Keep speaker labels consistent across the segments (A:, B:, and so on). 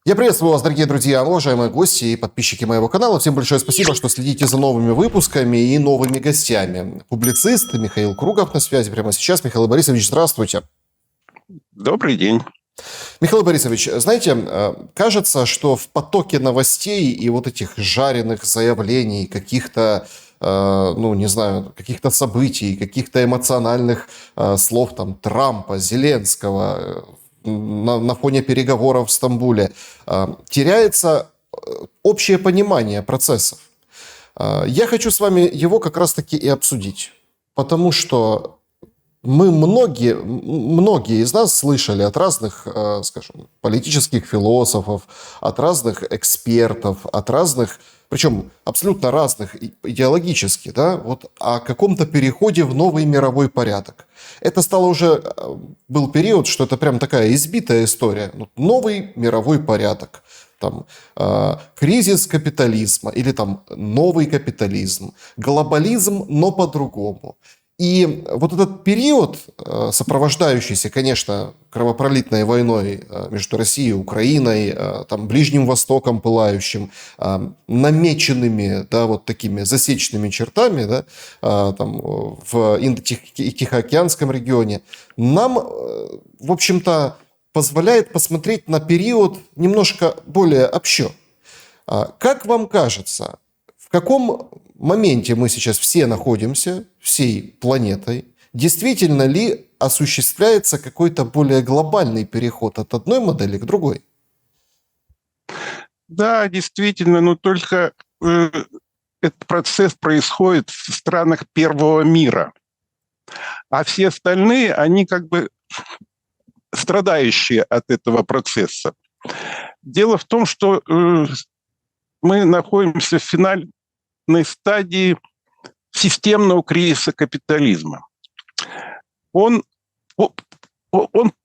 A: Я приветствую вас, дорогие друзья, уважаемые гости и подписчики моего канала. Всем большое спасибо, что следите за новыми выпусками и новыми гостями. Публицист Михаил Кругов на связи прямо сейчас. Михаил Борисович, здравствуйте.
B: Добрый день.
A: Михаил Борисович, знаете, кажется, что в потоке новостей и вот этих жареных заявлений, каких-то, не знаю, каких-то событий, каких-то эмоциональных слов там Трампа, Зеленского на фоне переговоров в Стамбуле, теряется общее понимание процессов. Я хочу с вами его как раз-таки и обсудить, потому что многие из нас слышали от разных, скажем, политических философов, от разных экспертов, от разных, причем абсолютно разных идеологически, да, вот о каком-то переходе в новый мировой порядок. Это стало уже, был период, что это прям такая избитая история. Новый мировой порядок. Там, кризис капитализма или там новый капитализм, глобализм, но по-другому. И вот этот период, сопровождающийся, конечно, кровопролитной войной между Россией и Украиной, там, Ближним Востоком пылающим, намеченными, да, вот такими засечными чертами, да, там, в Индо-Тихоокеанском регионе, нам, в общем-то, позволяет посмотреть на период немножко более общо. Как вам кажется, в каком моменте мы сейчас все находимся, всей планетой? Действительно ли осуществляется какой-то более глобальный переход от одной модели к другой?
B: Да, действительно, но только этот процесс происходит в странах первого мира. А все остальные, они как бы страдающие от этого процесса. Дело в том, что мы находимся в финальной стадии системного кризиса капитализма. Он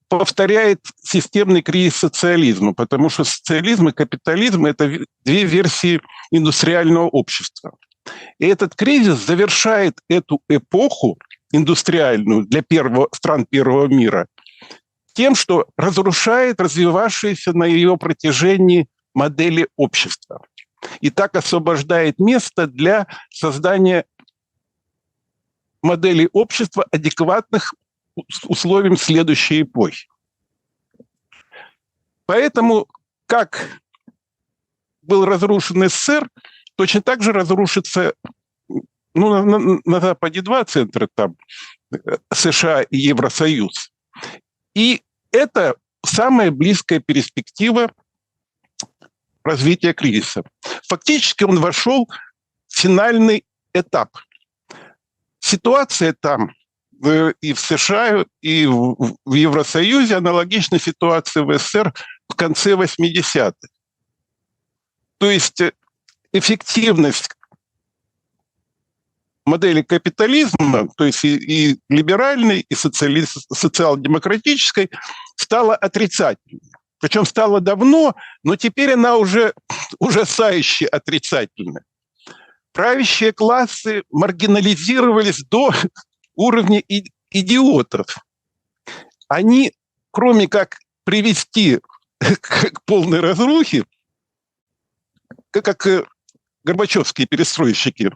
B: повторяет системный кризис социализма, потому что социализм и капитализм – это две версии индустриального общества. И этот кризис завершает эту эпоху индустриальную для стран первого мира тем, что разрушает развивавшиеся на ее протяжении модели общества. И так освобождает место для создания моделей общества, адекватных условиям следующей эпохи. Поэтому, как был разрушен СССР, точно так же разрушится, на Западе два центра, там, США и Евросоюз. И это самая близкая перспектива развития кризиса. Фактически он вошел в финальный этап. Ситуация там и в США, и в Евросоюзе аналогична ситуации в СССР в конце 80-х. То есть эффективность модели капитализма, то есть и либеральной, и социал-демократической, стала отрицательной. Причем стала давно, но теперь она уже ужасающе отрицательная. Правящие классы маргинализировались до уровня идиотов. Они, кроме как привести к полной разрухе, как горбачевские перестройщики,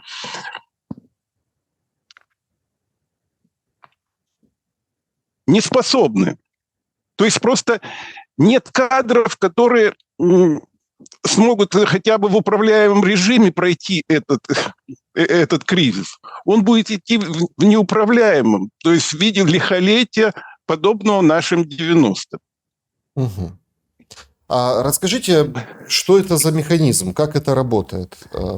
B: не способны. То есть просто нет кадров, которые смогут хотя бы в управляемом режиме пройти этот кризис. Он будет идти в неуправляемом, то есть в виде лихолетия, подобного нашим 90-м.
A: Угу. А расскажите, что это за механизм, как это работает?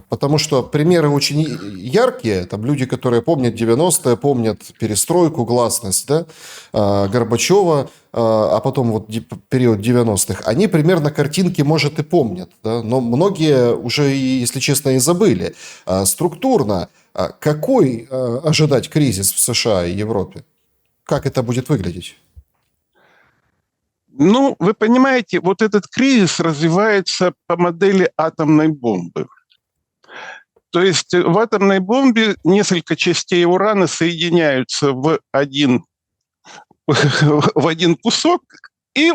A: Потому что примеры очень яркие. Там люди, которые помнят 90-е, помнят перестройку, гласность, да, Горбачева, а потом вот период 90-х, они примерно картинки, может, и помнят, да, но многие уже, если честно, и забыли. Структурно, какой ожидать кризис в США и Европе? Как это будет выглядеть?
B: Вы понимаете, вот этот кризис развивается по модели атомной бомбы. То есть в атомной бомбе несколько частей урана соединяются в один кусок, и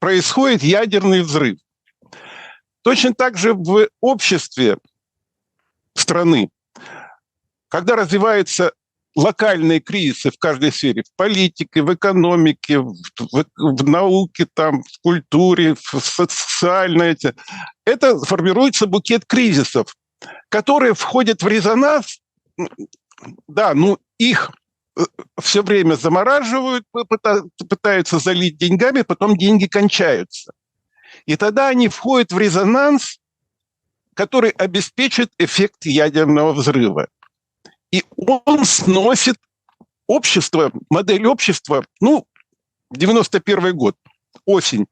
B: происходит ядерный взрыв. Точно так же в обществе страны, когда развиваются локальные кризисы в каждой сфере, в политике, в экономике, в науке, там, в культуре, в социальной, это формируется букет кризисов, которые входят в резонанс, да, ну их все время замораживают, пытаются залить деньгами, потом деньги кончаются. И тогда они входят в резонанс, который обеспечит эффект ядерного взрыва. И он сносит общество, модель общества, ну, 91 год, осень.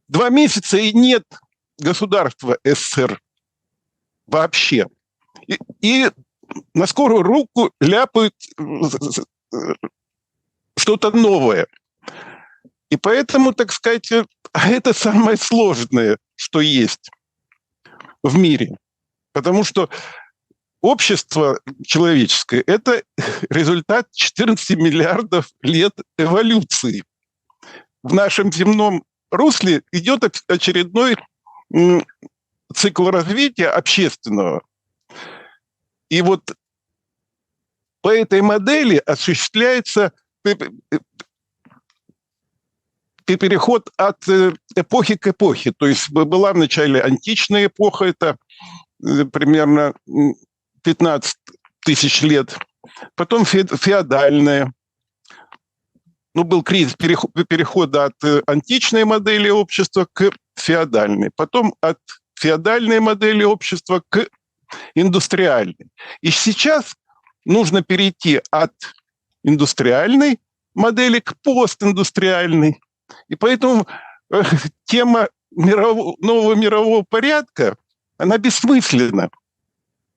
B: 2 месяца и нет государства СССР вообще. И на скорую руку ляпают что-то новое. И поэтому, так сказать, это самое сложное, что есть в мире. Потому что общество человеческое – это результат 14 миллиардов лет эволюции. В нашем земном русле идет очередной цикл развития общественного. И вот по этой модели осуществляется переход от эпохи к эпохе. То есть была вначале античная эпоха, это примерно 15 тысяч лет. Потом феодальная. Ну, был кризис перехода от античной модели общества к феодальной. Потом от феодальной модели общества к индустриальной. И сейчас нужно перейти от индустриальной модели к постиндустриальной. И поэтому тема нового мирового порядка, она бессмысленна.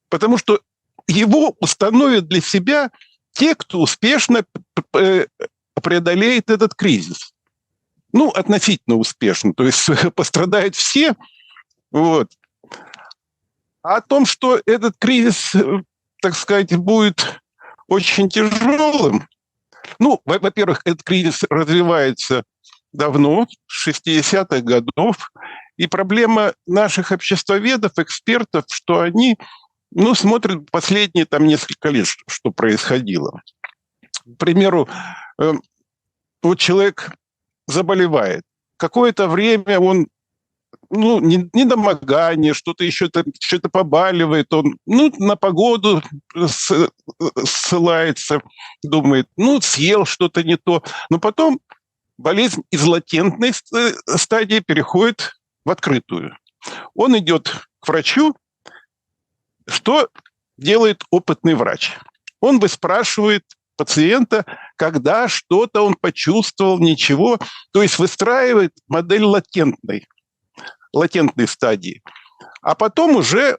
B: Потому что его установят для себя те, кто успешно преодолеет этот кризис. Ну, относительно успешно. То есть пострадают все. Вот. А о том, что этот кризис, так сказать, будет очень тяжелым, ну, во-первых, этот кризис развивается давно, с 60-х годов, и проблема наших обществоведов, экспертов, что они, ну, смотрят последние там несколько лет, что происходило. К примеру, вот человек заболевает, какое-то время он, ну, недомогание, что-то еще, что-то побаливает, он, ну, на погоду ссылается, думает, ну, съел что-то не то, но потом болезнь из латентной стадии переходит в открытую. Он идет к врачу. Что делает опытный врач? Он выспрашивает пациента, когда что-то он почувствовал, ничего. То есть выстраивает модель латентной стадии. А потом уже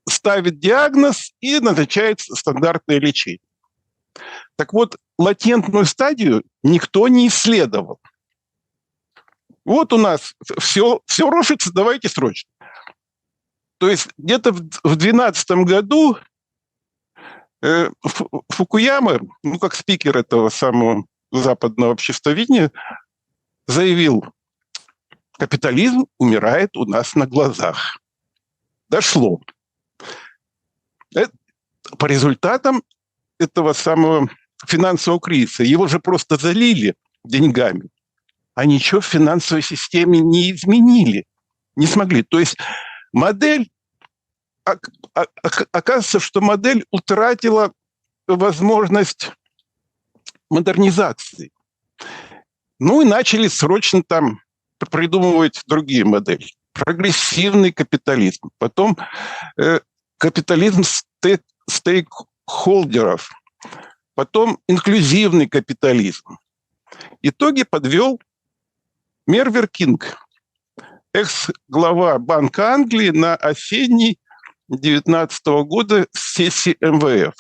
B: ставит диагноз и назначает стандартное лечение. Так вот, латентную стадию никто не исследовал. Вот у нас все рушится, давайте срочно. То есть где-то в 2012 году Фукуяма, ну, как спикер этого самого западного обществоведения, заявил, капитализм умирает у нас на глазах. Дошло. По результатам этого самого финансового кризиса. Его же просто залили деньгами, а ничего в финансовой системе не изменили, не смогли. То есть модель, оказывается, что модель утратила возможность модернизации. Ну и начали срочно там придумывать другие модели. Прогрессивный капитализм, потом капитализм стейкхолдеров, потом инклюзивный капитализм. Итоги подвел Мервин Кинг, экс-глава Банка Англии на осенней 2019 года сессии МВФ.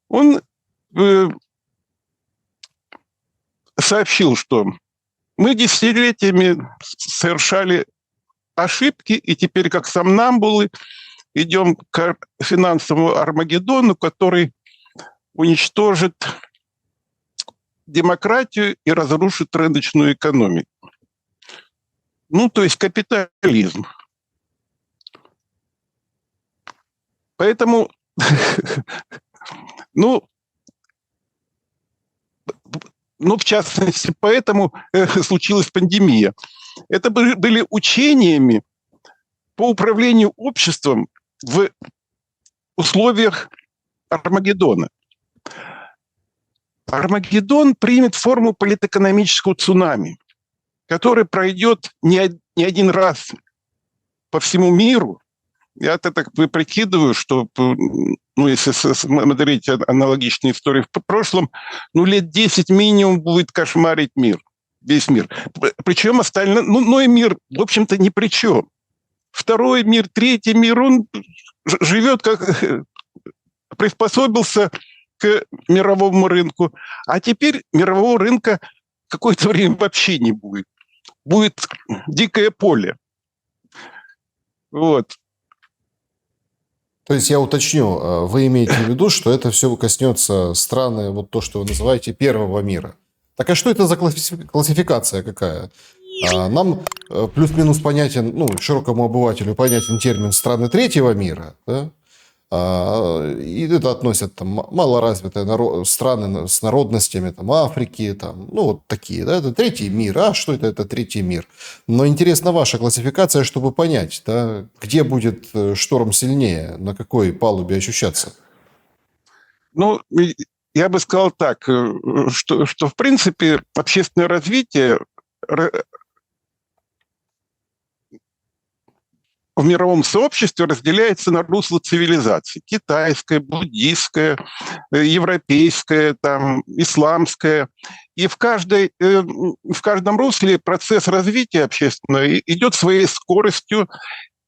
B: Он сообщил, что мы десятилетиями совершали ошибки, и теперь как сомнамбулы идем к финансовому Армагеддону, который уничтожит демократию и разрушит рыночную экономику. Ну, то есть капитализм. Поэтому, ну, в частности, поэтому случилась пандемия. Это были учениями по управлению обществом в условиях Армагеддона. Армагеддон примет форму политэкономического цунами, который пройдет не один раз по всему миру. Я-то так прикидываю, что, ну, если смотреть аналогичные истории в прошлом, ну, лет 10 минимум будет кошмарить мир, весь мир. Причем остальной мир, в общем-то, ни при чем. Второй мир, третий мир, он живет как приспособился к мировому рынку. А теперь мирового рынка какое-то время вообще не будет. Будет дикое поле. Вот.
A: То есть я уточню, вы имеете в виду, что это все коснется страны, вот то, что вы называете первого мира. Так а что это за классификация какая? Нам плюс-минус понятен, ну, широкому обывателю понятен термин страны третьего мира, да? И это относят там малоразвитые страны с народностями там, Африки, там, ну вот такие, да, это третий мир. А что это третий мир? Но интересна ваша классификация, чтобы понять, да, где будет шторм сильнее, на какой палубе ощущаться.
B: Ну, я бы сказал так, что в принципе общественное развитие в мировом сообществе разделяется на русло цивилизаций. Китайская, буддийская, европейская, там, исламская. И в каждом русле процесс развития общественного идет своей скоростью.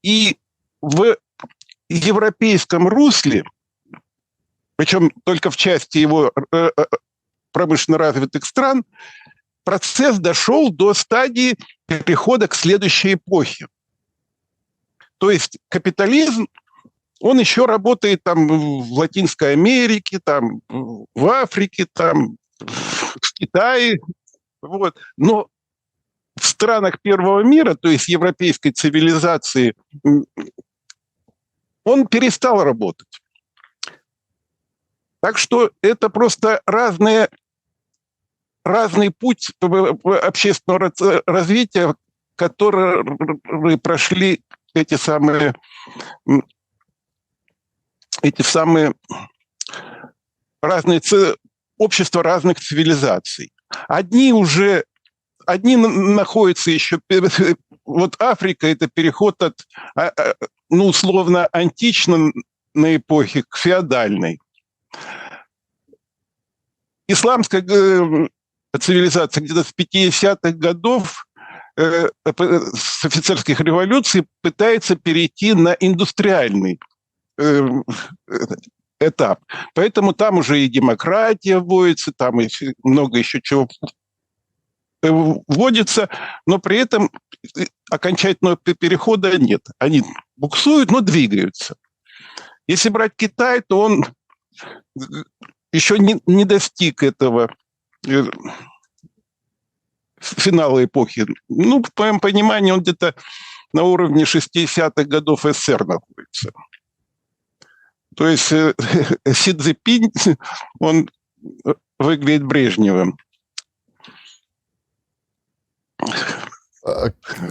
B: И в европейском русле, причем только в части его промышленно развитых стран, процесс дошел до стадии перехода к следующей эпохе. То есть капитализм, он еще работает там в Латинской Америке, там в Африке, там в Китае. Вот. Но в странах первого мира, то есть европейской цивилизации, он перестал работать. Так что это просто разный путь общественного развития, которые прошли эти самые разные общества разных цивилизаций. Одни находятся еще... Вот Африка – это переход от, ну, условно, античной эпохи к феодальной. Исламская цивилизация где-то с 50-х годов с офицерских революций пытается перейти на индустриальный этап. Поэтому там уже и демократия вводится, там и много еще чего вводится, но при этом окончательного перехода нет. Они буксуют, но двигаются. Если брать Китай, то он еще не достиг этого финала эпохи. Ну, по моему пониманию, он где-то на уровне 60-х годов СССР находится. То есть Си Цзиньпинь, он выглядит Брежневым.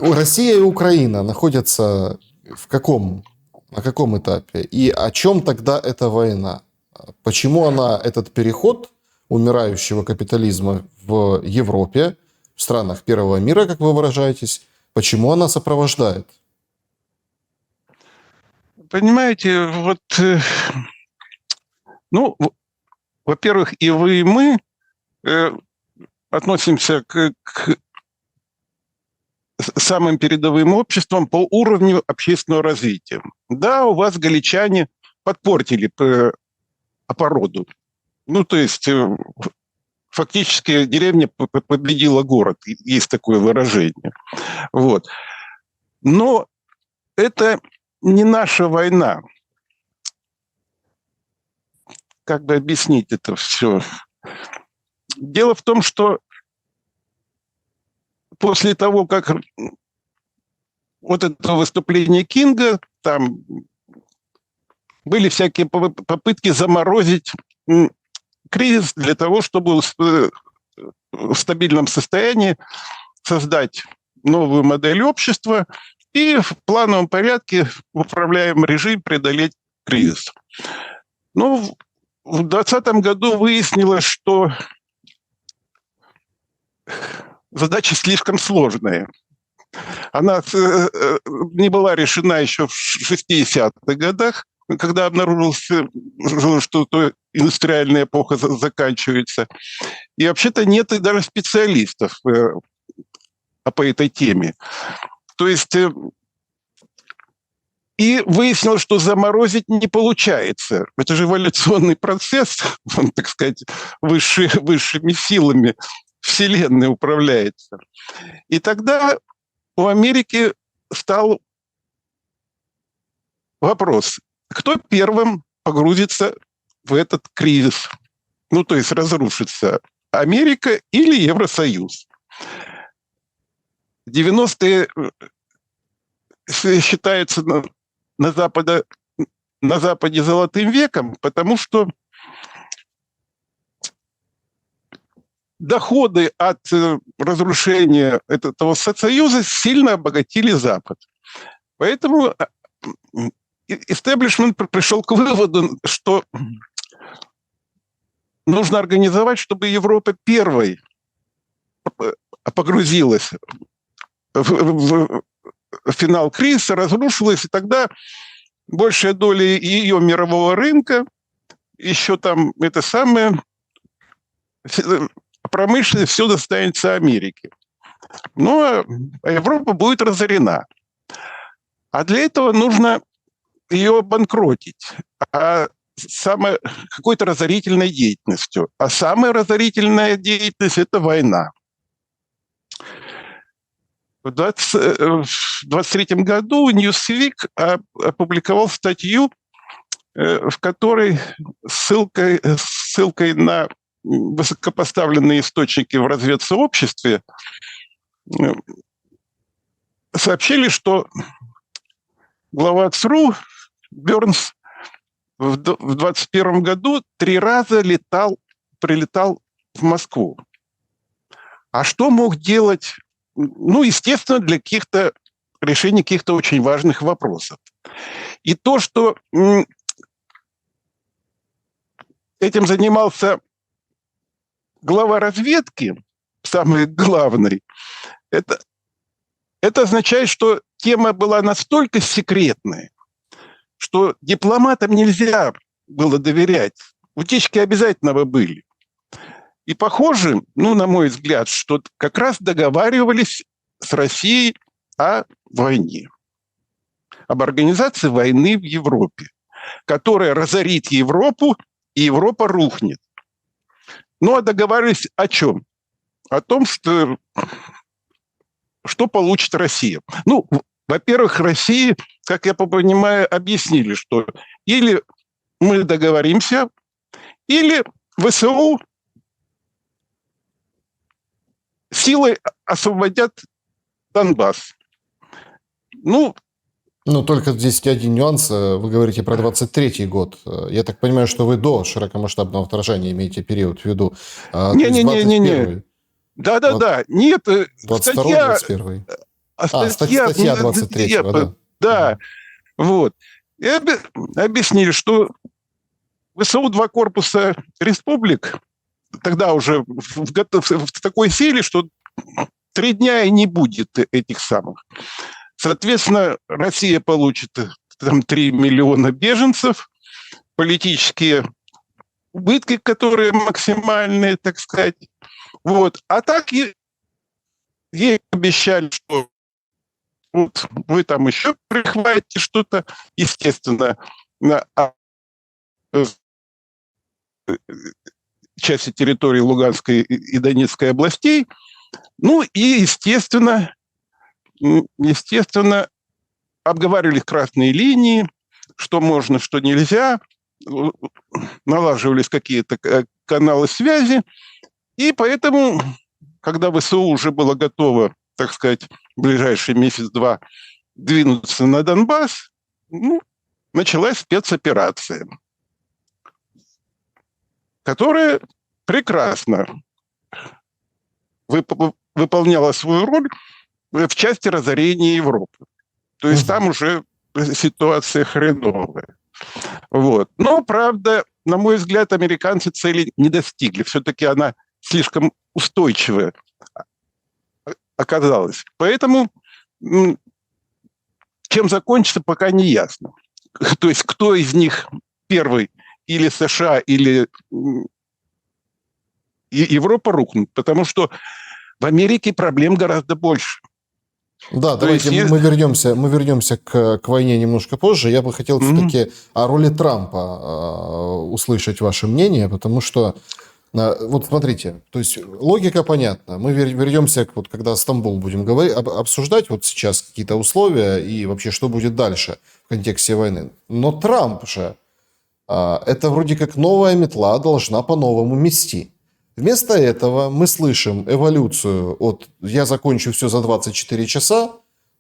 A: Россия и Украина находятся на каком этапе? И о чем тогда эта война? Почему этот переход умирающего капитализма в Европе, в странах первого мира, как вы выражаетесь, почему она сопровождает?
B: Понимаете, вот, ну, во-первых, и вы, и мы относимся к самым передовым обществам по уровню общественного развития. Да, у вас галичане подпортили породу. Ну, то есть фактически деревня победила город. Есть такое выражение. Вот. Но это не наша война. Как бы объяснить это все? дело в том, что после того, как вот это выступление Кинга, там были всякие попытки заморозить кризис для того, чтобы в стабильном состоянии создать новую модель общества и в плановом порядке в управляемом режиме преодолеть кризис. Но в 2020 году выяснилось, что задача слишком сложная. Она не была решена еще в 60-х годах, когда обнаружилось, что индустриальная эпоха заканчивается. И вообще-то нет и даже специалистов по этой теме. То есть и выяснилось, что заморозить не получается. Это же эволюционный процесс, он, так сказать, высшими силами Вселенной управляется. И тогда у Америки стал вопрос, кто первым погрузится в этот кризис? Ну, то есть разрушится Америка или Евросоюз? 90-е считаются на Западе золотым веком, потому что доходы от разрушения этого союза сильно обогатили Запад. Поэтому истеблишмент пришел к выводу, что нужно организовать, чтобы Европа первой погрузилась в финал кризиса, разрушилась, и тогда большая доля ее мирового рынка, еще там это самое, промышленность, все достанется Америке. Но Европа будет разорена. А для этого нужно ее обанкротить какой-то разорительной деятельностью. А самая разорительная деятельность – это война. В 23 году Newsweek опубликовал статью, в которой ссылкой на высокопоставленные источники в разведсообществе сообщили, что глава ЦРУ Бернс в 2021 году 3 раза прилетал в Москву. А что мог делать? Ну, естественно, для решения каких-то очень важных вопросов. И то, что этим занимался глава разведки, самый главный, это означает, что тема была настолько секретной, что дипломатам нельзя было доверять. Утечки обязательно были. И похоже, на мой взгляд, что как раз договаривались с Россией о войне, об организации войны в Европе, которая разорит Европу, и Европа рухнет. Ну, а договаривались о чем? О том, что получит Россия. Ну, во-первых, России, как я понимаю, объяснили, что или мы договоримся, или ВСУ силой освободят Донбасс.
A: Только здесь один нюанс. Вы говорите про 23-й год. Я так понимаю, что вы до широкомасштабного вторжения имеете период в виду.
B: Не-не-не. Да. Нет,
A: 22-21. Статья 23-го, да.
B: Да, вот. И объяснили, что ВСУ 2 корпуса республик тогда уже в такой силе, что 3 дня и не будет этих самых. Соответственно, Россия получит там 3 миллиона беженцев, политические убытки, которые максимальные, так сказать. Вот. А так ей обещали, что вот вы там еще прихватите что-то, естественно, на части территории Луганской и Донецкой областей. Ну и, естественно, обговаривались красные линии, что можно, что нельзя, налаживались какие-то каналы связи. И поэтому, когда ВСУ уже было готово, так сказать, в ближайший месяц-два двинуться на Донбасс, ну, началась спецоперация, которая прекрасно выполняла свою роль в части разорения Европы. То есть там уже ситуация хреновая. Вот. Но, правда, на мой взгляд, американцы цели не достигли. Все-таки она слишком устойчивая оказалась. Поэтому чем закончится, пока не ясно. То есть кто из них первый, или США, или Европа рухнут. Потому что в Америке проблем гораздо больше.
A: Да,
B: То
A: давайте
B: есть
A: мы вернемся к войне немножко позже. Я бы хотел все-таки о роли Трампа услышать ваше мнение, потому что вот смотрите, то есть логика понятна. Мы вернемся, вот, когда Стамбул будем говорить, обсуждать вот сейчас какие-то условия и вообще что будет дальше в контексте войны. Но Трамп же, это вроде как новая метла должна по-новому мести. Вместо этого мы слышим эволюцию от «я закончу все за 24 часа»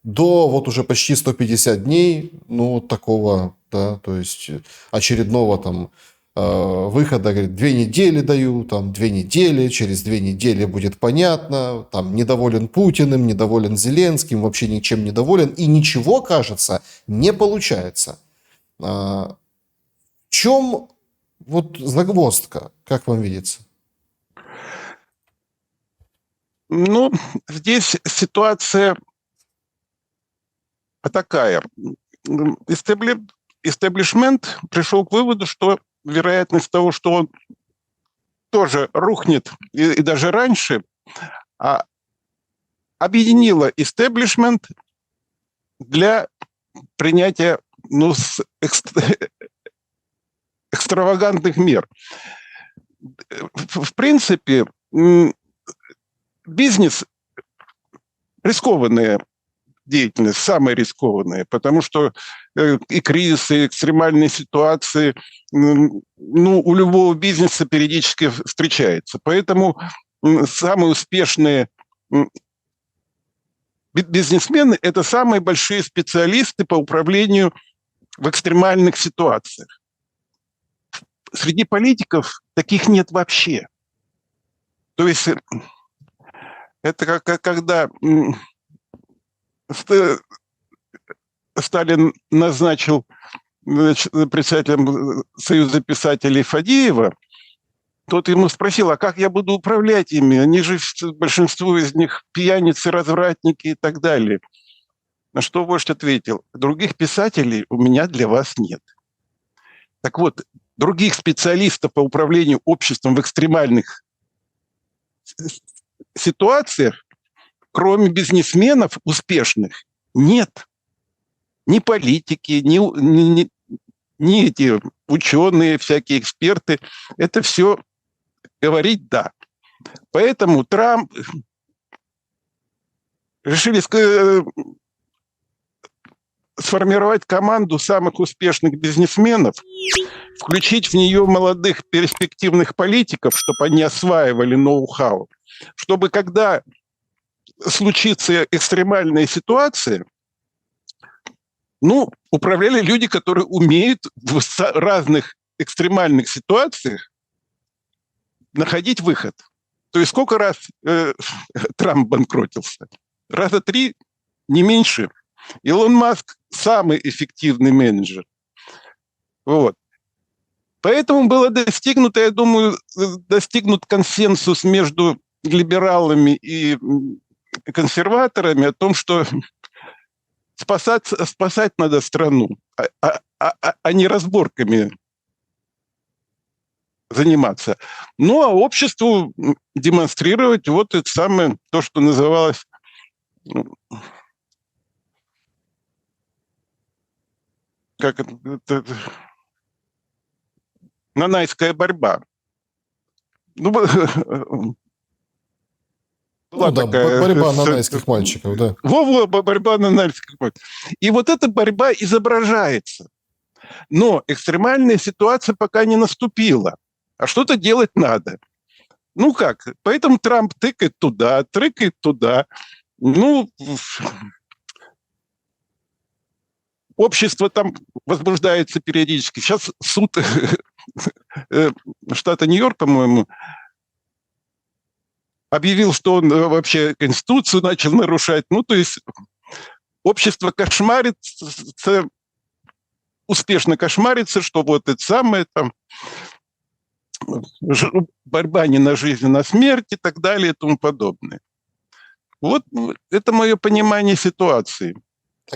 A: до вот уже почти 150 дней, ну, такого, да, то есть очередного там выхода, говорит, 2 недели даю, там 2 недели, через 2 недели будет понятно, там недоволен Путиным, недоволен Зеленским, вообще ничем недоволен, и ничего, кажется, не получается. В чем вот загвоздка, как вам видится?
B: Ну, здесь ситуация такая. Истеблишмент пришел к выводу, что вероятность того, что он тоже рухнет и даже раньше, объединила истеблишмент для принятия экстравагантных мер. В принципе, бизнес – рискованная деятельность, самая рискованная, потому что и кризисы, и экстремальные ситуации, ну, у любого бизнеса периодически встречается. Поэтому самые успешные бизнесмены – это самые большие специалисты по управлению в экстремальных ситуациях. Среди политиков таких нет вообще. То есть это как когда Сталин назначил председателем Союза писателей Фадеева, тот ему спросил, а как я буду управлять ими? Они же, большинство из них пьяницы, развратники и так далее. На что вождь ответил, других писателей у меня для вас нет. Так вот, других специалистов по управлению обществом в экстремальных ситуациях, кроме бизнесменов успешных, нет. Ни политики, ни эти ученые, всякие эксперты. Это все говорить «да». Поэтому Трамп решили сформировать команду самых успешных бизнесменов, включить в нее молодых перспективных политиков, чтобы они осваивали ноу-хау, чтобы когда случится экстремальная ситуация, управляли люди, которые умеют в разных экстремальных ситуациях находить выход. То есть сколько раз Трамп банкротился? Раза 3, не меньше. Илон Маск самый эффективный менеджер. Вот. Поэтому было достигнуто, я думаю, консенсус между либералами и консерваторами о том, что спасать надо страну, а не разборками заниматься. Ну, а обществу демонстрировать вот это самое, то, что называлось как это, нанайская борьба. Была такая...
A: борьба нанайских мальчиков, да.
B: Борьба нанайских мальчиков. И вот эта борьба изображается. Но экстремальная ситуация пока не наступила. А что-то делать надо. Ну как? Поэтому Трамп тыкает туда. Ну, общество там возбуждается периодически. Сейчас суд штата Нью-Йорк, по-моему, объявил, что он вообще Конституцию начал нарушать. Ну, то есть общество кошмарится, успешно кошмарится, что вот это самое там борьба не на жизнь, а на смерть и так далее и тому подобное. Вот это мое понимание ситуации.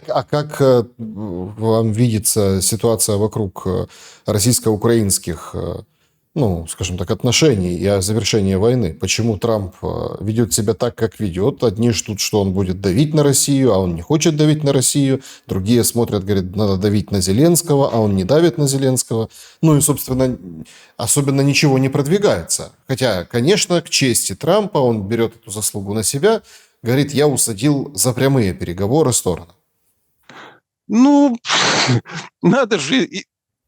A: А как вам видится ситуация вокруг российско-украинских, ну, скажем так, отношений и завершения войны? Почему Трамп ведет себя так, как ведет? Одни ждут, что он будет давить на Россию, а он не хочет давить на Россию. Другие смотрят, говорят, надо давить на Зеленского, а он не давит на Зеленского. Ну и, собственно, особенно ничего не продвигается. Хотя, конечно, к чести Трампа, он берет эту заслугу на себя, говорит, я усадил за прямые переговоры стороны.
B: Ну, надо же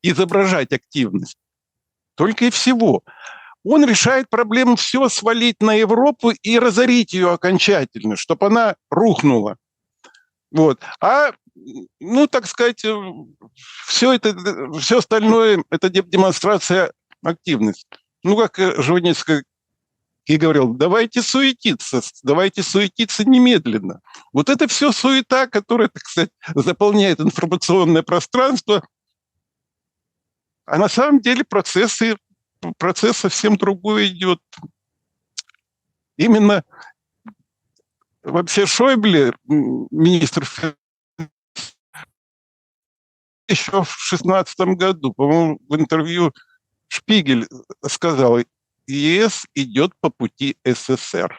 B: изображать активность. Только и всего. Он решает проблему все свалить на Европу и разорить ее окончательно, чтобы она рухнула. Вот. А, ну, так сказать, все остальное – это демонстрация активности. Ну, как Жванецкий и говорил, давайте суетиться немедленно. Вот это все суета, которая, так сказать, заполняет информационное пространство, а на самом деле процесс совсем другой идет. Именно вообще Шойбле, министр еще в 2016 году, по-моему, в интервью Шпигель сказал, ЕС идет по пути СССР.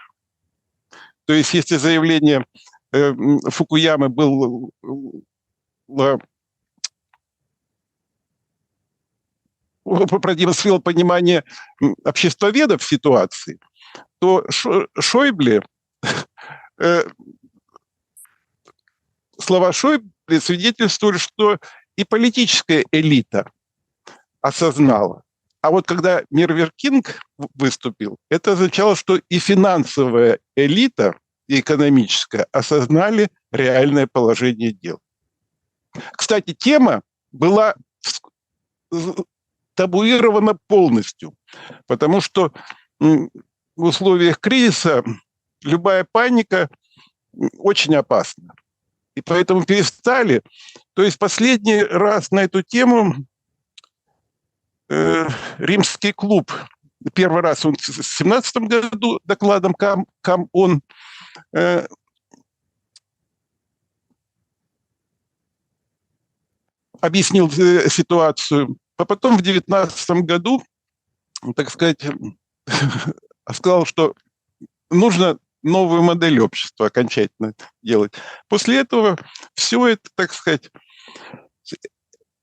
B: То есть если заявление Фукуямы было продемонстрировал понимание обществоведов ситуации, то Шойбле, слова Шойбле свидетельствуют, что и политическая элита осознала. А вот когда Мервер Кинг выступил, это означало, что и финансовая элита, и экономическая осознали реальное положение дел. Кстати, тема была табуирована полностью, потому что в условиях кризиса любая паника очень опасна. И поэтому перестали. То есть последний раз на эту тему Римский клуб, первый раз он в 2017 году докладом КАМ-ООН объяснил ситуацию, а потом в 2019 году, так сказать, сказал, что нужно новую модель общества окончательно делать. После этого все это, так сказать,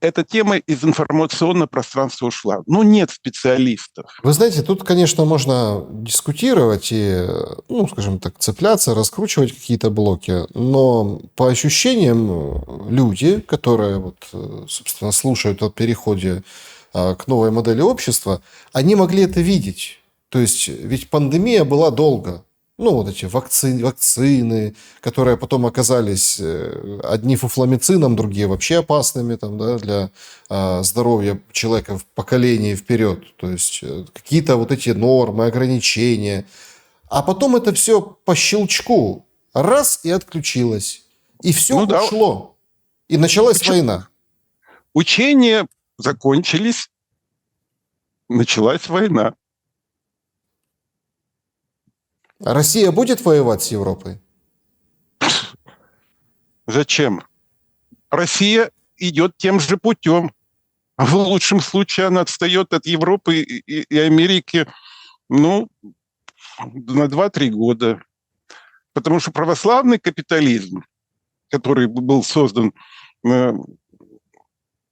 B: эта тема из информационного пространства ушла. Ну, нет специалистов.
A: Вы знаете, тут, конечно, можно дискутировать и, ну, скажем так, цепляться, раскручивать какие-то блоки, но по ощущениям люди, которые, вот, собственно, слушают о переходе к новой модели общества, они могли это видеть. То есть, ведь пандемия была долго. Ну, вот эти вакцины, которые потом оказались одни фуфламицином, другие вообще опасными там, да, для здоровья человека в поколении вперед. То есть какие-то вот эти нормы, ограничения. А потом это все по щелчку раз и отключилось. И все ушло. И началась война.
B: Учения закончились, началась война.
A: А Россия будет воевать с Европой?
B: Зачем? Россия идет тем же путем. В лучшем случае она отстает от Европы и Америки, ну, на 2-3 года. Потому что православный капитализм, который был создан в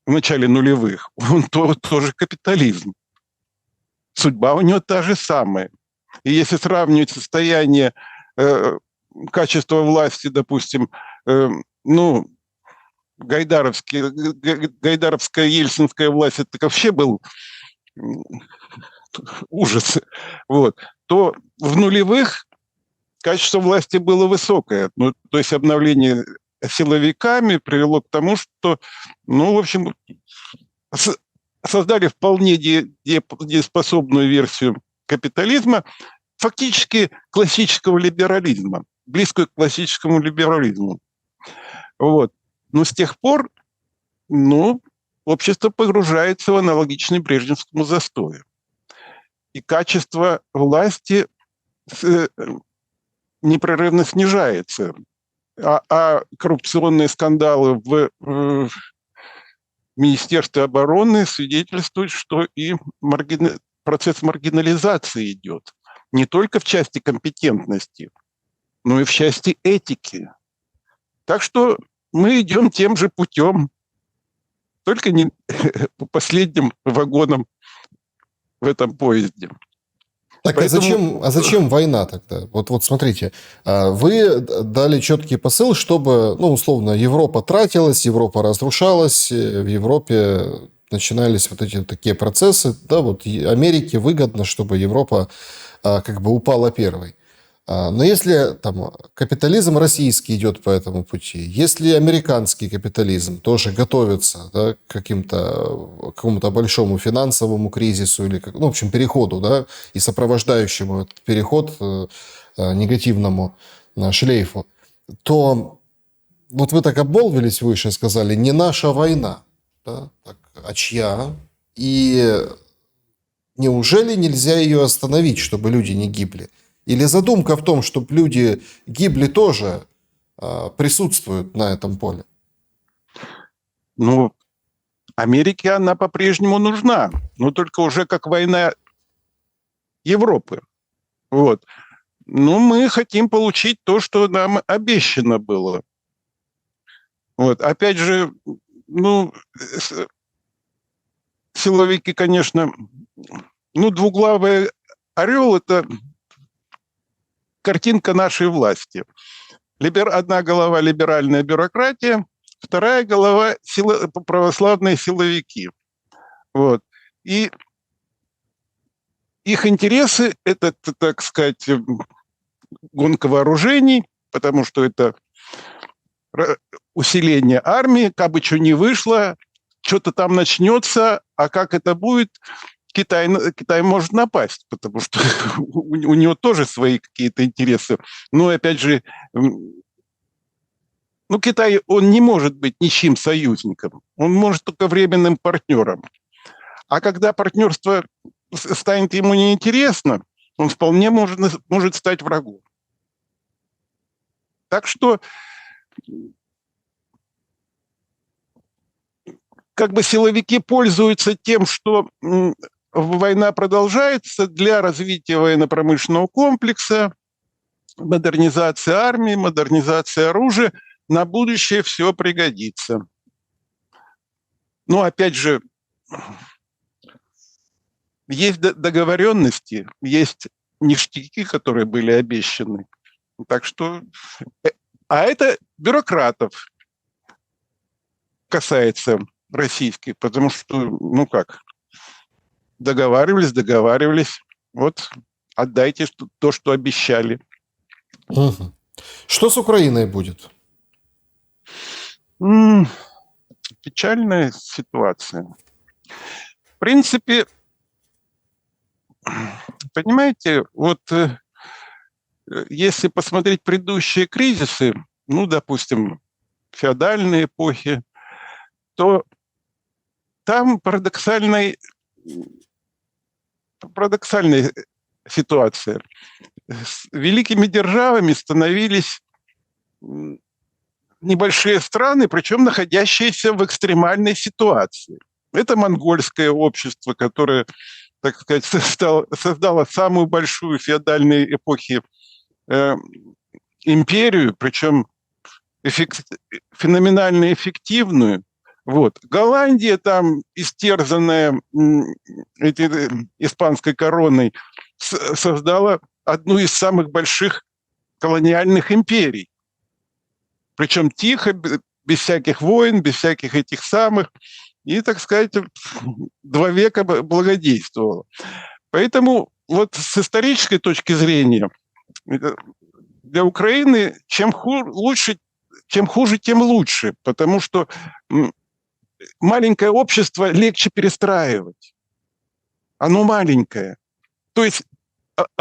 B: начале нулевых, он тоже капитализм. Судьба у него та же самая. И если сравнивать состояние, качество власти, допустим, ну, гайдаровская ельцинская власть, это вообще был ужас. Вот. то в нулевых качество власти было высокое. Ну, то есть обновление силовиками привело к тому, что, ну, в общем, создали вполне дееспособную версию капитализма, фактически классического либерализма, близкую к классическому либерализму. Вот. Но с тех пор, ну, общество погружается в аналогичный брежневскому застою. И качество власти непрерывно снижается. А коррупционные скандалы в Министерстве обороны свидетельствуют, что и процесс маргинализации идет. Не только в части компетентности, но и в части этики. Так что мы идем тем же путем, только не по последним вагонам в этом поезде.
A: Так, а зачем война тогда? Вот смотрите, вы дали четкий посыл, чтобы, ну, условно, Европа тратилась, Европа разрушалась, в Европе начинались вот эти такие процессы, да, вот Америке выгодно, чтобы Европа как бы упала первой. Но если там капитализм российский идет по этому пути, если американский капитализм тоже готовится, да, к какому-то большому финансовому кризису или, ну, в общем, переходу, да, и сопровождающему этот переход негативному шлейфу, то вот вы так обмолвились выше, сказали, не наша война, да, так, а чья? И неужели нельзя ее остановить, чтобы люди не гибли? Или задумка в том, чтобы люди гибли тоже, присутствует на этом поле?
B: Ну, Америке она по-прежнему нужна, но только уже как война Европы. Вот. Но мы хотим получить то, что нам обещано было. Вот. Опять же, ну, силовики, конечно, ну, двуглавый орел – это картинка нашей власти. Одна голова – либеральная бюрократия, вторая голова – православные силовики. Вот. И их интересы – это, так сказать, гонка вооружений, потому что это усиление армии, как бы что ни вышло, что-то там начнется, а как это будет, Китай может напасть, потому что у него тоже свои какие-то интересы. Но, опять же, ну, Китай, он не может быть ничьим союзником, он может только временным партнером. А когда партнерство станет ему неинтересно, он вполне может стать врагом. Так что как бы силовики пользуются тем, что война продолжается для развития военно-промышленного комплекса, модернизации армии, модернизации оружия. На будущее все пригодится. Но опять же, есть договоренности, есть ништяки, которые были обещаны. Так что... А это бюрократов касается российских, потому что, ну как, договаривались, вот отдайте то, что обещали.
A: Угу. Что с Украиной будет?
B: Печальная ситуация. В принципе, понимаете, вот если посмотреть предыдущие кризисы, ну, допустим, феодальные эпохи, то там парадоксальная ситуация. С великими державами становились небольшие страны, причем находящиеся в экстремальной ситуации. Это монгольское общество, которое, так сказать, создало самую большую феодальной эпохи империю, причем феноменально эффективную. Вот. Голландия, там, истерзанная испанской короной, создала одну из самых больших колониальных империй. Причем тихо, без всяких войн, без всяких этих самых. И, так сказать, 2 века благодействовала. Поэтому вот с исторической точки зрения для Украины чем хуже, тем лучше, потому что маленькое общество легче перестраивать. Оно маленькое. То есть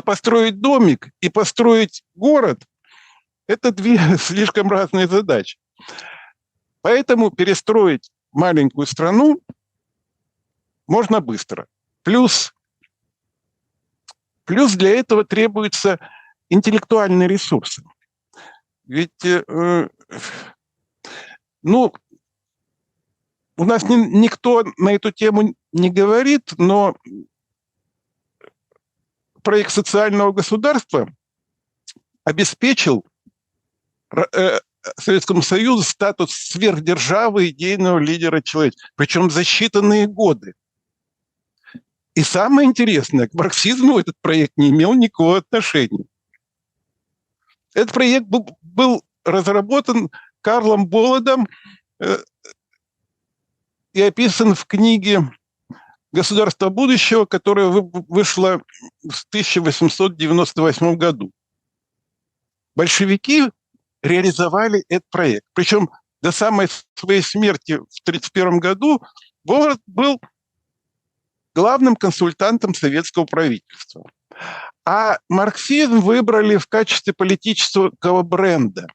B: построить домик и построить город – это две слишком разные задачи. Поэтому перестроить маленькую страну можно быстро. Плюс для этого требуются интеллектуальные ресурсы. Ведь, у нас никто на эту тему не говорит, но проект социального государства обеспечил Советскому Союзу статус сверхдержавы, идейного лидера человечества, причем за считанные годы. И самое интересное, к марксизму этот проект не имел никакого отношения. Этот проект был разработан Карлом Болодом и описан в книге «Государство будущего», которая вышла в 1898 году. Большевики реализовали этот проект. Причем до самой своей смерти в 1931 году Болод был главным консультантом советского правительства. А марксизм выбрали в качестве политического бренда.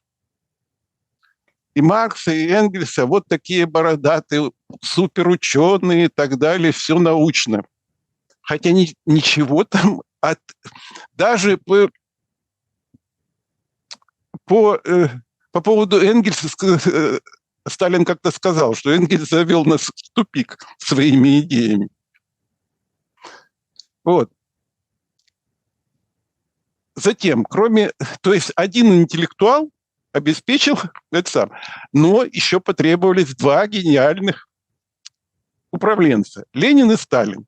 B: И Маркса, и Энгельса вот такие бородатые, суперученые и так далее, все научно. Хотя ничего там, даже по поводу Энгельса Сталин как-то сказал, что Энгельс завел нас в тупик своими идеями. Вот. Затем, то есть один интеллектуал обеспечил это сам, но еще потребовались два гениальных управленца – Ленин и Сталин.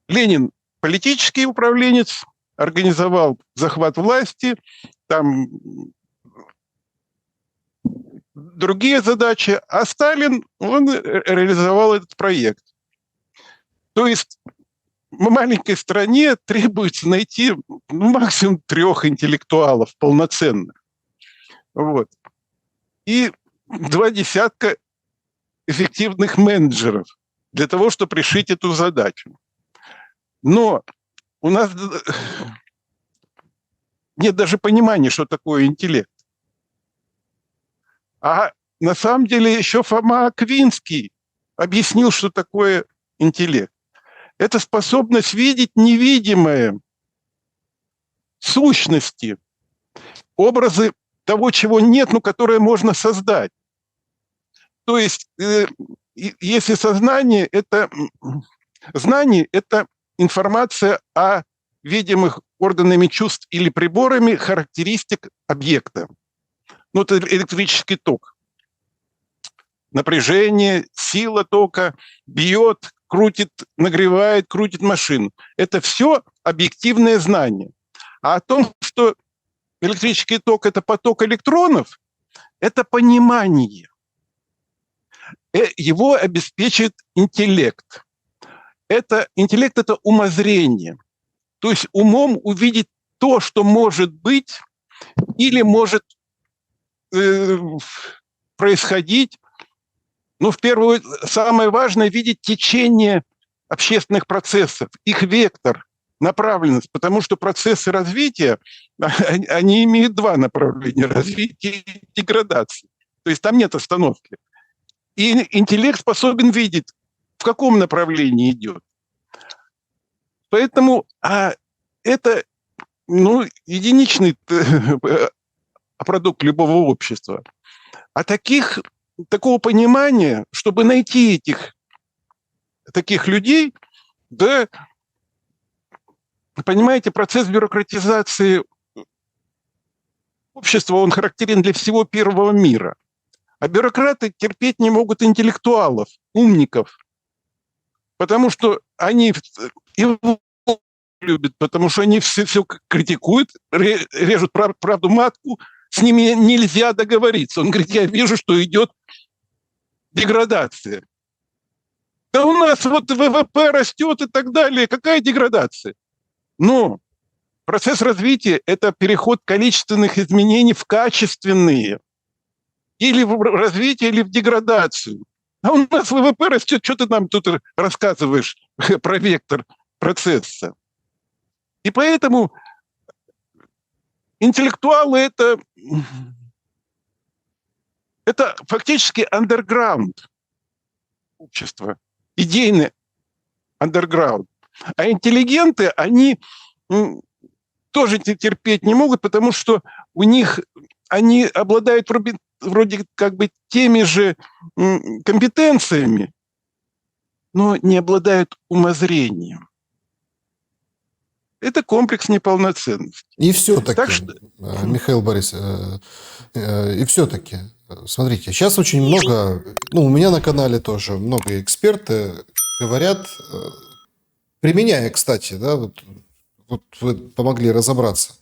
B: Ленин – политический управленец, организовал захват власти, там другие задачи, а Сталин, он реализовал этот проект. То есть в маленькой стране требуется найти максимум 3 интеллектуалов полноценных. Вот. И 20 эффективных менеджеров для того, чтобы решить эту задачу. Но у нас нет даже понимания, что такое интеллект. А на самом деле еще Фома Аквинский объяснил, что такое интеллект. Это способность видеть невидимое, сущности, образы того, чего нет, но которое можно создать. То есть, если знание – это информация о видимых органами чувств или приборами характеристик объекта. Ну, это электрический ток. Напряжение, сила тока бьет, крутит, нагревает, крутит машину. Это все объективное знание. А о том, что электрический ток – это поток электронов, это понимание. Его обеспечит интеллект. Интеллект – это умозрение. То есть умом увидеть то, что может быть или может происходить. Но самое важное – видеть течение общественных процессов, их вектор, направленность, потому что процессы развития, они имеют 2 направления – развитие и деградация. То есть там нет остановки. И интеллект способен видеть, в каком направлении идет. Поэтому это единичный продукт любого общества. А такого понимания, чтобы найти таких людей, да, понимаете, процесс бюрократизации общества, он характерен для всего первого мира. А бюрократы терпеть не могут интеллектуалов, умников, потому что они его любят, потому что они все критикуют, режут правду матку, с ними нельзя договориться. Он говорит, я вижу, что идет деградация. Да у нас вот ВВП растет и так далее. Какая деградация? Но процесс развития – это переход количественных изменений в качественные. Или в развитие, или в деградацию. А у нас ВВП растет, что ты нам тут рассказываешь про вектор процесса? И поэтому интеллектуалы это фактически андерграунд общества, идейный андерграунд. А интеллигенты, они тоже терпеть не могут, потому что у них они обладают вроде как бы теми же компетенциями, но не обладают умозрением. Это комплекс неполноценности.
A: И все-таки,
B: Так что...
A: Михаил Борисович, и все-таки, смотрите, сейчас очень много, у меня на канале тоже много эксперты говорят, применяя, кстати, да, вот вы помогли разобраться,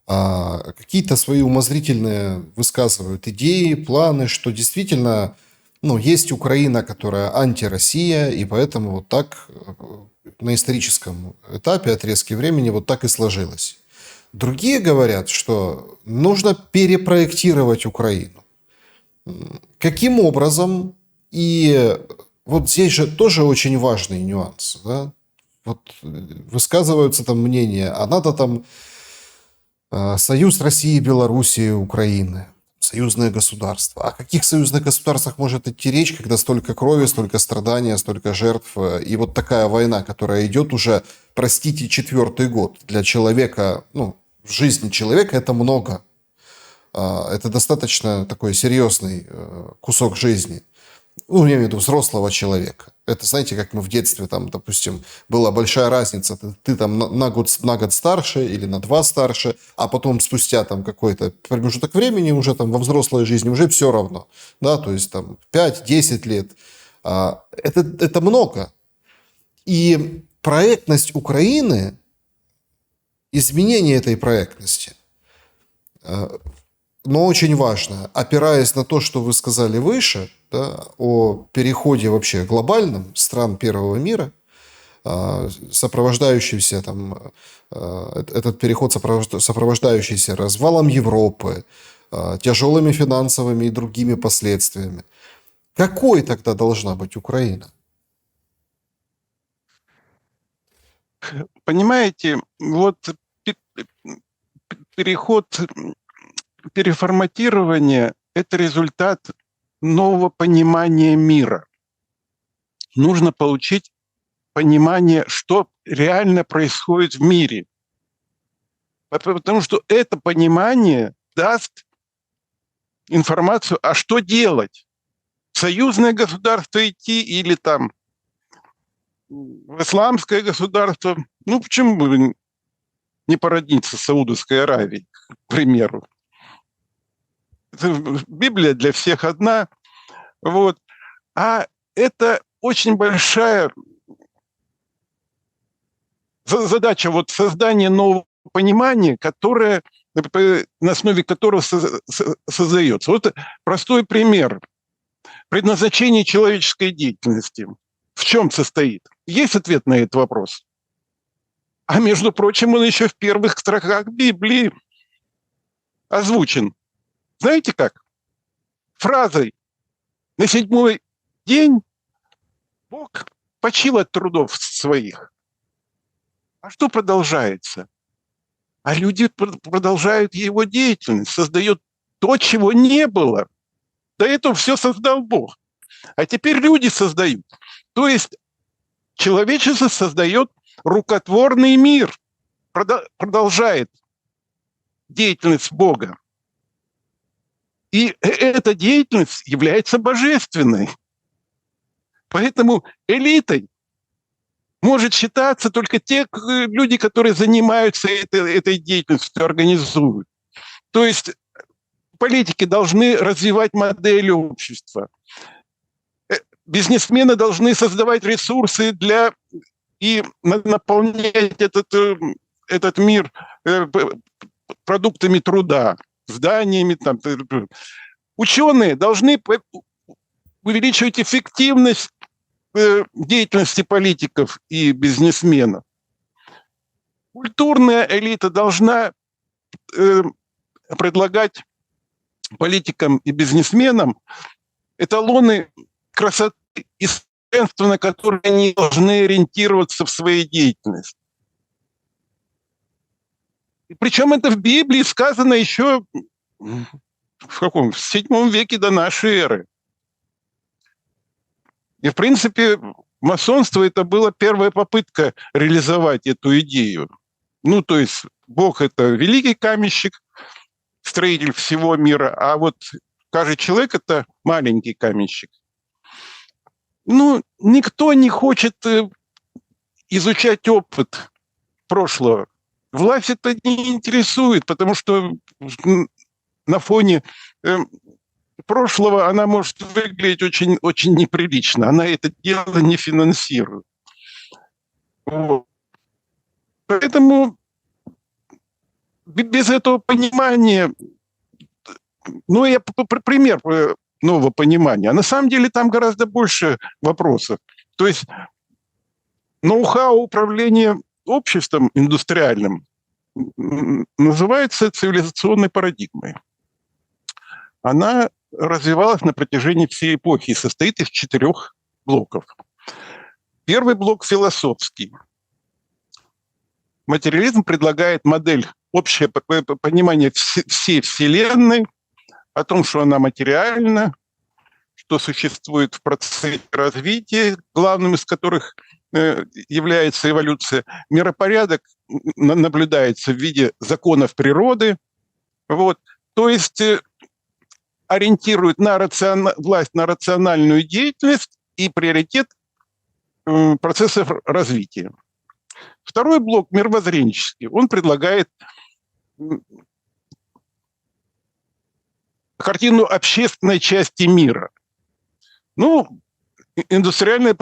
A: какие-то свои умозрительные высказывают идеи, планы, что действительно, есть Украина, которая антироссия, и поэтому вот так на историческом этапе, отрезке времени, вот так и сложилось. Другие говорят, что нужно перепроектировать Украину. Каким образом? И вот здесь же тоже очень важный нюанс. Да? Вот высказываются там мнения, а надо там союз России, Белоруссии, Украины. Союзное государство. О каких союзных государствах может идти речь, когда столько крови, столько страдания, столько жертв? И вот такая война, которая идет уже, простите, 4-й год. Для человека, в жизни человека это много. Это достаточно такой серьезный кусок жизни. Я имею в виду взрослого человека. Это, знаете, как мы в детстве, там, допустим, была большая разница. Ты там на год старше или на 2 старше, а потом спустя там какой-то промежуток времени уже там во взрослой жизни уже все равно. Да, то есть там 5-10 лет. Это много. И проектность Украины, изменение этой проектности, но очень важно, опираясь на то, что вы сказали выше, да, о переходе вообще глобальном стран первого мира, сопровождающийся там, этот переход сопровождающийся развалом Европы, тяжелыми финансовыми и другими последствиями. Какой тогда должна быть Украина?
B: Понимаете, вот переформатирование – это результат нового понимания мира. Нужно получить понимание, что реально происходит в мире. Потому что это понимание даст информацию, а что делать? В союзное государство идти или там в исламское государство? Почему бы не породниться с Саудовской Аравией, к примеру? Библия для всех одна. Вот. А это очень большая задача создания нового понимания, которое, на основе которого создается. Вот простой пример. Предназначение человеческой деятельности. В чем состоит? Есть ответ на этот вопрос? А между прочим, он еще в первых строках Библии озвучен. Знаете как? Фразой «На 7-й день Бог почил от трудов своих». А что продолжается? А люди продолжают его деятельность, создают то, чего не было. До этого все создал Бог. А теперь люди создают. То есть человечество создает рукотворный мир, продолжает деятельность Бога. И эта деятельность является божественной. Поэтому элитой может считаться только те люди, которые занимаются этой деятельностью, организуют. То есть политики должны развивать модель общества. Бизнесмены должны создавать ресурсы и наполнять этот мир продуктами труда, зданиями. Ученые должны увеличивать эффективность деятельности политиков и бизнесменов. Культурная элита должна предлагать политикам и бизнесменам эталоны красоты и совершенства, на которые они должны ориентироваться в своей деятельности. И причем это в Библии сказано еще в 7 веке до нашей эры. И, в принципе, масонство – это была первая попытка реализовать эту идею. Ну, то есть Бог – это великий каменщик, строитель всего мира, а вот каждый человек – это маленький каменщик. Ну, никто не хочет изучать опыт прошлого. Власть это не интересует, потому что на фоне прошлого она может выглядеть очень, очень неприлично. Она это дело не финансирует. Вот. Поэтому без этого понимания, ну, я пример нового понимания. А на самом деле там гораздо больше вопросов. То есть ноу-хау управления обществом индустриальным называется цивилизационной парадигмой. Она развивалась на протяжении всей эпохи и состоит из 4 блоков. Первый блок философский. Материализм предлагает модель, общее понимание всей Вселенной, о том, что она материальна, что существует в процессе развития, главным из которых является эволюция. Миропорядок наблюдается в виде законов природы. Вот. То есть ориентирует власть на рациональную деятельность и приоритет процессов развития. Второй блок мировоззренческий. Он предлагает картину общественной части мира. Ну, индустриальная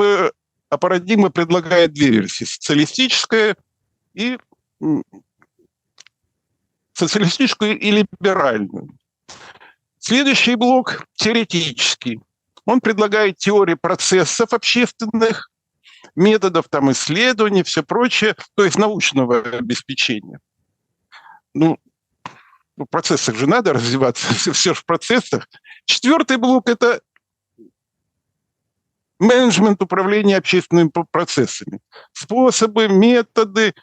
B: парадигма предлагает 2 версии. Социалистическую и либеральную. Следующий блок теоретический. Он предлагает теории процессов общественных, методов там, исследований, все прочее, то есть научного обеспечения. Ну, в процессах же надо развиваться, все в процессах. 4-й блок – это менеджмент управления общественными процессами. Способы, методы,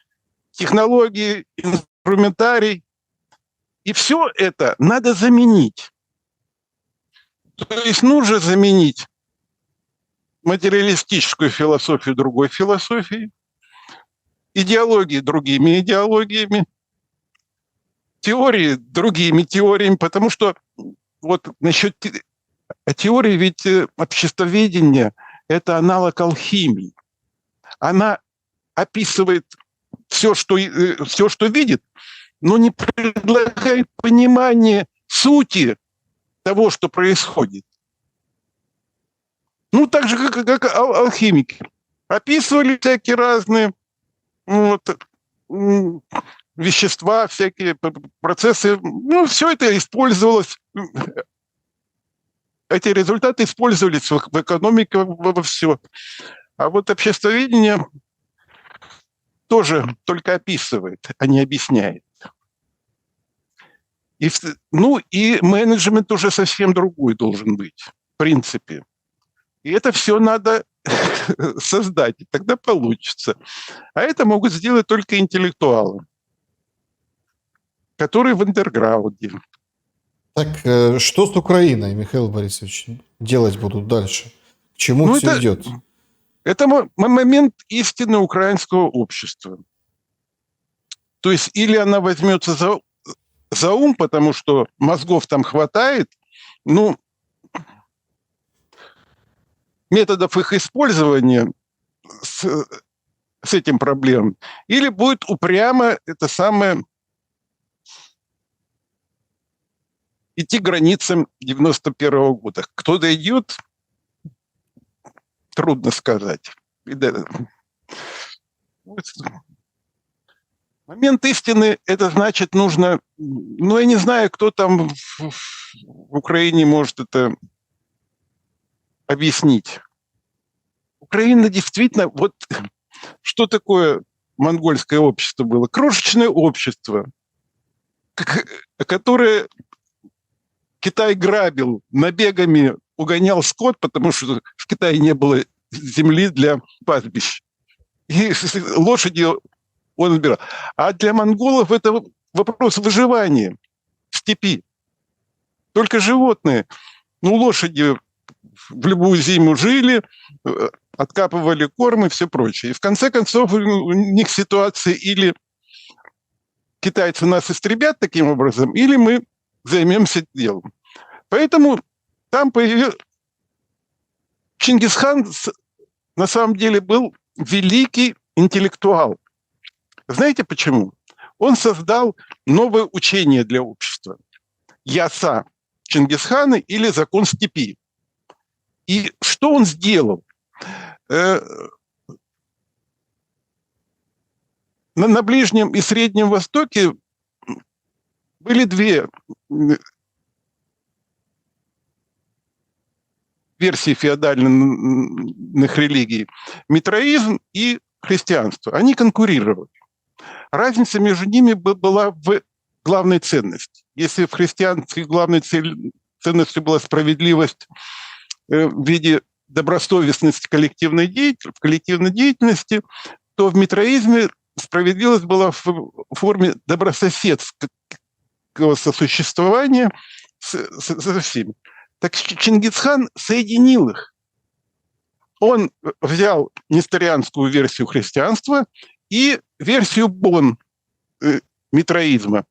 B: технологии, инструментарий. И все это надо заменить. То есть нужно заменить материалистическую философию другой философией, идеологии другими идеологиями, теории другими теориями, потому что вот насчет теории, ведь обществоведение – это аналог алхимии. Она описывает все, что видит, но не предлагает понимания сути того, что происходит. Ну, так же, как алхимики. Описывали всякие разные вещества, всякие процессы. Ну, все это использовалось. Эти результаты использовались в экономике, во все. А вот обществоведение тоже только описывает, а не объясняет. И менеджмент уже совсем другой должен быть, в принципе. И это все надо создать, и тогда получится. А это могут сделать только интеллектуалы, которые в андерграунде.
A: Так, что с Украиной, Михаил Борисович, делать будут дальше? К чему все идет?
B: Это момент истины украинского общества. То есть или она возьмется за ум, потому что мозгов там хватает, методов их использования с этим проблемой, или будет упрямо это самое идти границам 91-го года. Кто дойдет, трудно сказать. Момент истины, это значит, нужно... я не знаю, кто там в Украине может это объяснить. Украина действительно... Вот что такое монгольское общество было? Крошечное общество, которое Китай грабил, набегами угонял скот, потому что в Китае не было земли для пастбищ. И лошади он отбирал. А для монголов это вопрос выживания в степи. Только животные. Лошади в любую зиму жили, откапывали корм и все прочее. И в конце концов у них ситуация или китайцы нас истребят таким образом, или мы займемся делом. Поэтому там появился... Чингисхан на самом деле был великий интеллектуал. Знаете почему? Он создал новое учение для общества. Яса Чингисхана или закон степи. И что он сделал? На Ближнем и Среднем Востоке были две версии феодальных религий. Митроизм и христианство. Они конкурировали. Разница между ними была в главной ценности. Если в христианстве главной ценностью была справедливость в виде добросовестности коллективной деятельности, то в митроизме справедливость была в форме добрососедского сосуществования со всеми. Так Чингисхан соединил их. Он взял несторианскую версию христианства и версию Бон митроизма.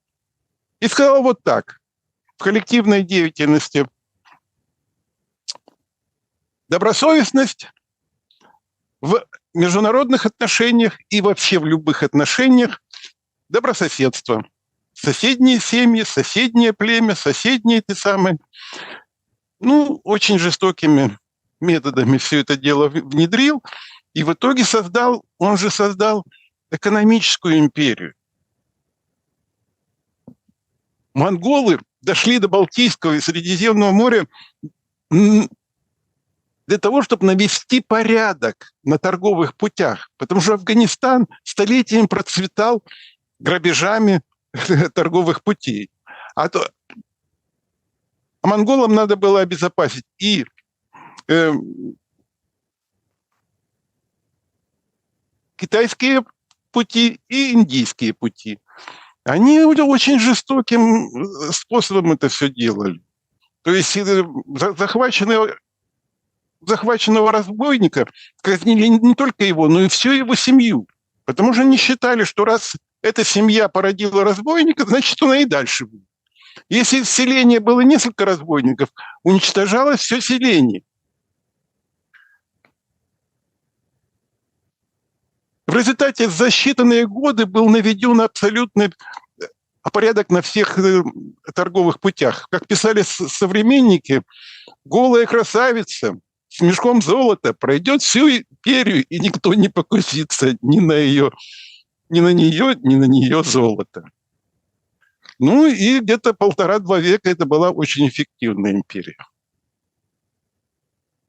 B: И сказал вот так. В коллективной деятельности добросовестность, в международных отношениях и вообще в любых отношениях добрососедство. Соседние семьи, соседнее племя, соседние те самые. Очень жестокими методами все это дело внедрил. И в итоге он же создал экономическую империю. Монголы дошли до Балтийского и Средиземного моря для того, чтобы навести порядок на торговых путях. Потому что Афганистан столетиями процветал грабежами торговых путей. А монголам надо было обезопасить и китайские пути, и индийские пути. Они очень жестоким способом это все делали. То есть захваченного разбойника казнили не только его, но и всю его семью. Потому что они считали, что раз эта семья породила разбойника, значит, она и дальше будет. Если в селении было несколько разбойников, уничтожалось все селение. В результате за считанные годы был наведен абсолютный порядок на всех торговых путях. Как писали современники, голая красавица с мешком золота пройдет всю империю, и никто не покусится ни на нее золото. И где-то 1,5-2 века это была очень эффективная империя.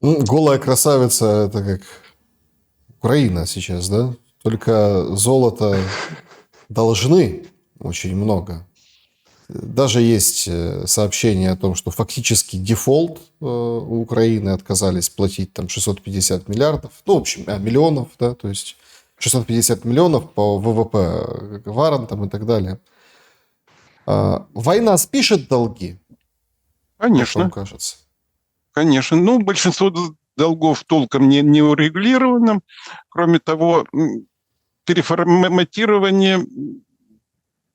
A: Голая красавица – это как Украина сейчас, да? Только золота должны очень много. Даже есть сообщение о том, что фактически дефолт у Украины, отказались платить там 650 миллиардов, в общем, миллионов, да, то есть 650 миллионов по ВВП варантам и так далее. Война спишет долги?
B: Конечно.
A: Как вам кажется?
B: Конечно. Большинство долгов толком не урегулировано. Кроме того, переформатирование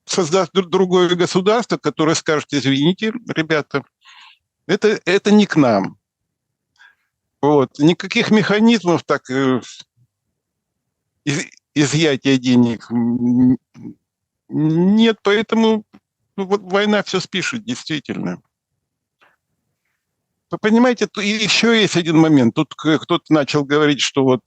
B: создаст другое государство, которое скажет: извините, ребята, это не к нам. Никаких механизмов так изъятия денег нет, поэтому война все спишет, действительно. Вы понимаете, еще есть один момент. Тут кто-то начал говорить, что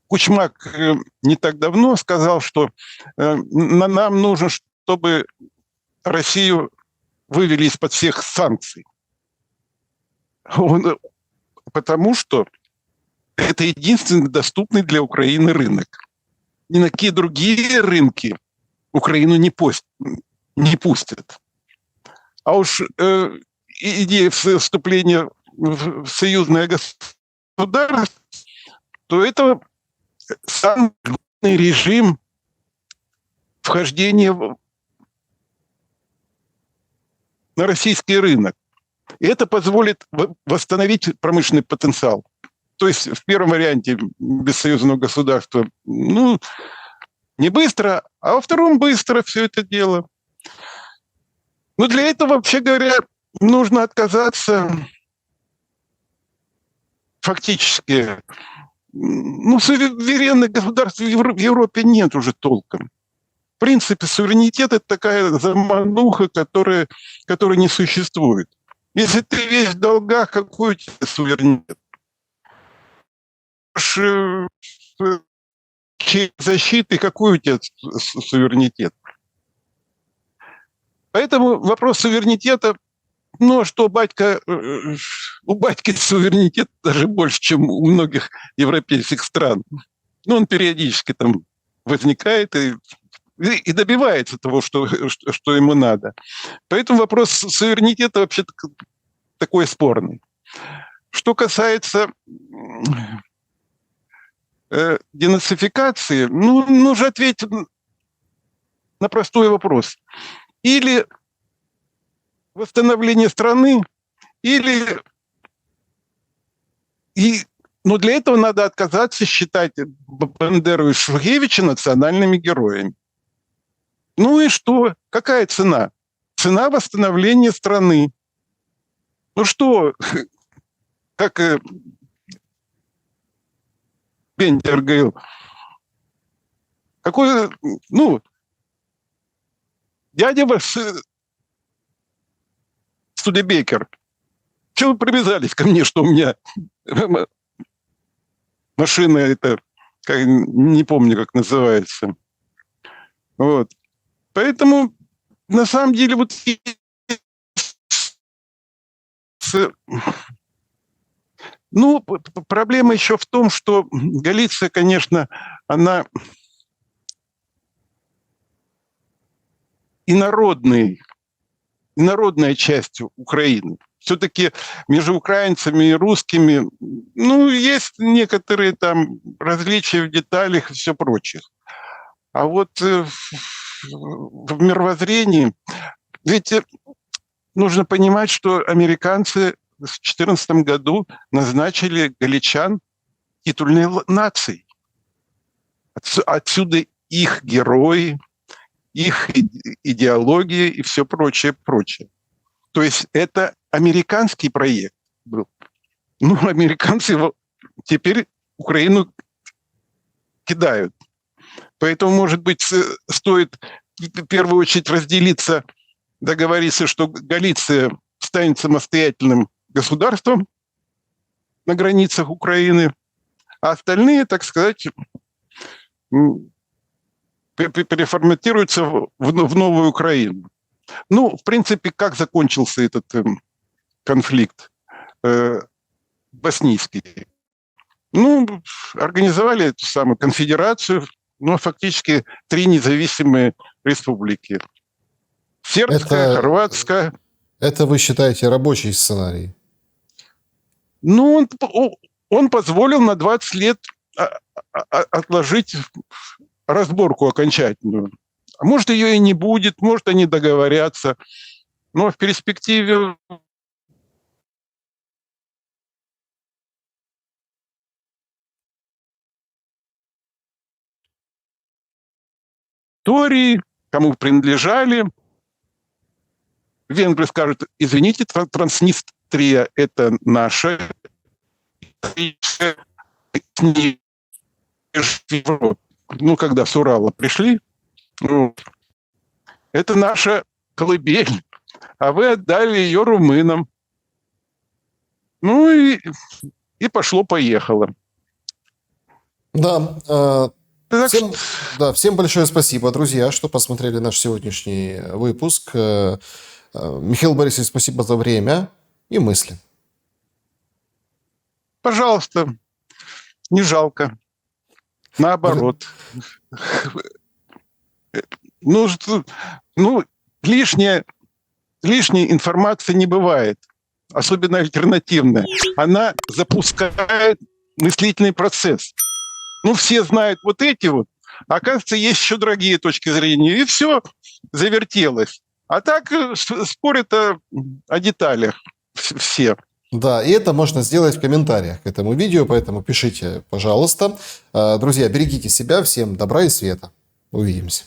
B: Кучмак не так давно сказал, что нам нужно, чтобы Россию вывели из-под всех санкций. Потому что Это единственный доступный для Украины рынок. Ни на какие другие рынки Украину не пустят. А уж идея вступления в союзное государство, то это самый главный режим вхождения на российский рынок. И это позволит восстановить промышленный потенциал. То есть в первом варианте бессоюзного государства, ну, не быстро, а во втором быстро все это дело. Но для этого, вообще говоря, нужно отказаться фактически. Ну, суверенных государств в Европе нет уже толком. В принципе, суверенитет – это такая замануха, которая не существует. Если ты весь в долгах, какой у тебя суверенитет? Защиты, какой у тебя суверенитет? Поэтому вопрос суверенитета, ну, что у батьки суверенитет даже больше, чем у многих европейских стран. Ну, он периодически там возникает и добивается того, что ему надо. Поэтому вопрос суверенитета вообще такой спорный. Что касается денацификации, ну, нужно ответить на простой вопрос. Или восстановление страны, но для этого надо отказаться считать Бандеру и Шухевича национальными героями. Ну и что? Какая цена? Цена восстановления страны. Ну что, как Бендер говорил, какой, ну, дядя ваш Студебекер, чего вы привязались ко мне, что у меня машина, это, не помню, как называется. Вот. Поэтому, на самом деле, вот ну, проблема еще в том, что Галиция, конечно, она инородная часть Украины. Все-таки между украинцами и русскими, ну, есть некоторые там различия в деталях и все прочее. А вот в мировоззрении, ведь нужно понимать, что американцы в 2014 году назначили галичан титульной нацией. Отсюда их герои, их идеология и все прочее, прочее. То есть это американский проект был. Ну, американцы теперь Украину кидают. Поэтому, может быть, стоит в первую очередь разделиться, договориться, что Галиция станет самостоятельным государством на границах Украины, а остальные, так сказать, переформатируются в новую Украину. Ну, в принципе, как закончился этот конфликт боснийский? Ну, организовали эту самую конфедерацию, но фактически 3 независимые республики. Сербская, хорватская.
A: Это вы считаете рабочий сценарий?
B: Ну, он позволил на 20 лет отложить разборку окончательную. А может, ее и не будет, может, они договорятся. Но в перспективе территории, кому принадлежали. Венгры скажут, извините, Транснистрия – это наша. Ну, когда с Урала пришли, это наша колыбель, а вы отдали ее румынам. Ну и пошло-поехало.
A: Да, всем большое спасибо, друзья, что посмотрели наш сегодняшний выпуск. Михаил Борисович, спасибо за время и мысли.
B: Пожалуйста. Не жалко. Наоборот. Ну, ну лишней информации не бывает, особенно альтернативная. Она запускает мыслительный процесс. Ну, все знают вот эти вот, а оказывается, есть еще другие точки зрения, и все завертелось. А так спорят о деталях все.
A: Да, и это можно сделать в комментариях к этому видео, поэтому пишите, пожалуйста. Друзья, берегите себя, всем добра и света. Увидимся.